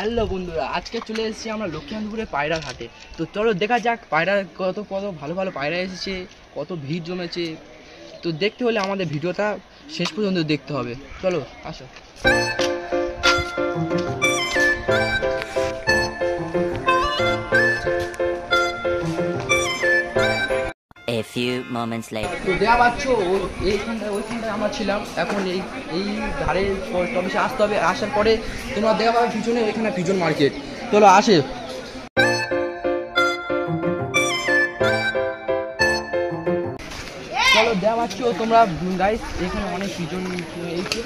Hello বন্ধুরা, আজকে চলে এসেছি আমরা লক্ষ্মীকান্তপুরে পায়রার হাটে। তো চলো দেখা যাক পায়রা কত ভালো ভালো পায়রা এসেছে, কত ভিড় জমেছে। তো দেখতে হলে আমাদের ভিডিওটা শেষ পর্যন্ত দেখতে হবে। চলো আসো। A few moments later. তো দেওয়া পাচ্ছ ওইখানটায় আমরা ছিলাম। এখন এই ধারে পোস্ট অফিসে আসতে হবে। আসার পরে তোমরা দেখা পাবে পিছনে ওইখানে পিজন মার্কেট। চলো আসে। চলো দেওয়া পাচ্ছ তোমরা গাইস, এখানে অনেক পিজন এসেছে,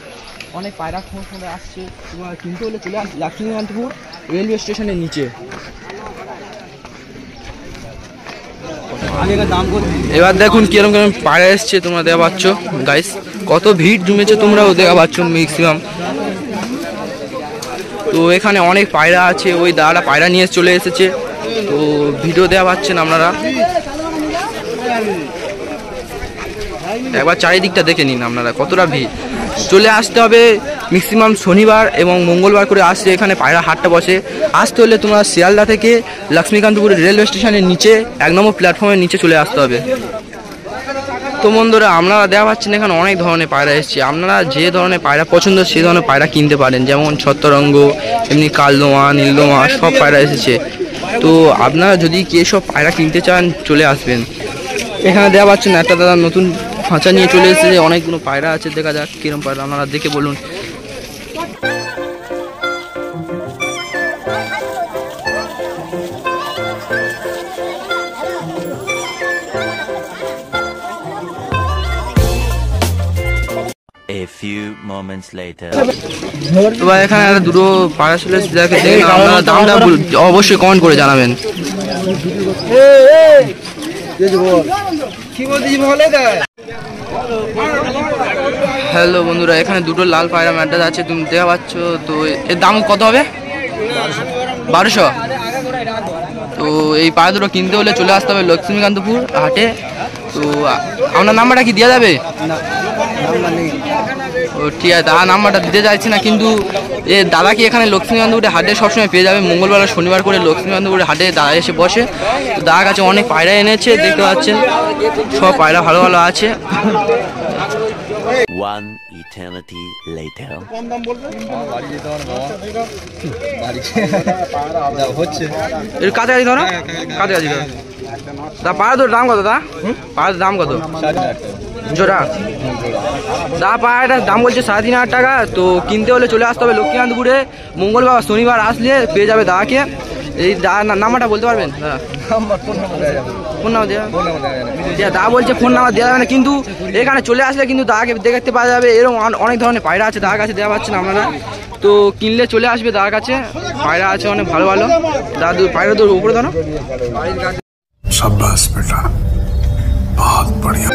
অনেক পায়রা খোঁজ আসছে। তোমরা কিনতে হলে চলে আস লক্ষ্মীকান্তপুর রেলওয়ে স্টেশনের নিচে। এবার দেখুন কিরকম কিরকম পায়রা এসছে, তোমরা দেখা পাচ্ছ গাইস, কত ভিড় জমেছে তোমরাও দেখা পাচ্ছ ম্যাক্সিমাম। তো এখানে অনেক পায়রা আছে, ওই দাদারা পায়রা নিয়ে চলে এসেছে। তো ভিডিও দেওয়া পাচ্ছেন আপনারা, একবার চারিদিকটা দেখে নিন আপনারা কতটা ভিড়। চলে আসতে হবে ম্যাক্সিমাম শনিবার এবং মঙ্গলবার করে আসছে এখানে পায়রা হাটটা বসে। আসতে হলে তোমরা শিয়ালদা থেকে লক্ষ্মীকান্তপুর রেলওয়ে স্টেশনের নিচে 1 নম্বর প্ল্যাটফর্মের নিচে চলে আসতে হবে। তো বন্ধুরা, আপনারা দেওয়া পাচ্ছেন এখানে অনেক ধরনের পায়রা এসছে। আপনারা যে ধরনের পায়রা পছন্দ সেই ধরনের পায়রা কিনতে পারেন, যেমন ছত্ররঙ্গ, এমনি কালদোমা, নীলদোমা সব পায়রা এসেছে। তো আপনারা যদি কে সব পায়রা কিনতে চান চলে আসবেন। এখানে দেওয়া পাচ্ছেন একটা দাদা নতুন খাঁচা নিয়ে চলে এসেছে, অনেকগুলো পায়রা আছে। দেখা যাক কিরকম পায়রা, আপনারা দেখে বলুন। A few moments later. তো ভাই এখানে দুটো পায়রা চলে এসেছে, দেখেন আপনারা দামটা অবশ্যই কমেন্ট করে জানাবেন। হ্যালো বন্ধুরা, এখানে দুটো লাল পায়রা ম্যাডাস আছে, তুমি দেখা পাচ্ছ। তো এর দাম কত হবে? 1200। তো এই পায়রা দুটো কিনতে হলে চলে আসতে হবে লক্ষ্মীকান্তপুর হাটে। তো আপনার নাম্বারটা কি দেওয়া যাবে? ও ঠিক আছে, দাদা নাম্বারটা দিতে চাইছি না, কিন্তু এ দাদা কি এখানে লক্ষ্মীকান্তপুরে হাটে সবসময় পেয়ে যাবে। মঙ্গলবার আর শনিবার করে লক্ষ্মীকান্তপুরে হাটে দাদা এসে বসে। তো দাদার কাছে অনেক পায়রা এনেছে, দেখতে পাচ্ছেন সব পায়রা ভালো ভালো আছে। One eternity later. এর কাছাকাছি ধরো, কাছাকাছি ধরো। তা পায়রা তোর দাম কত? দা পায়রার দাম কত জোড়া? দা পায়রাটার দাম বলছে 3500 টাকা। তো কিনতে হলে চলে আসতে হবে লক্ষ্মীকান্তপুরে। মঙ্গলবার শনিবার আসলে পেয়ে যাবে দাদাকে। এই নাম্বারটা বলতে পারবেন দাদা? ফোন নাম্বার দেওয়া দাদা বলছে ফোন নাম্বার দেওয়া যাবে না, কিন্তু এখানে চলে আসলে কিন্তু দাদাকে দেখতে পাওয়া যাবে। এরকম অনেক ধরনের পায়রা আছে দাদার কাছে, দেওয়া পাচ্ছেন আপনারা। তো কিনলে চলে আসবে দাদার কাছে, পায়রা আছে অনেক ভালো ভালো। দাদু পায়রা তোর উপরে ধরো। शाबाश बेटा, बहुत बढ़िया।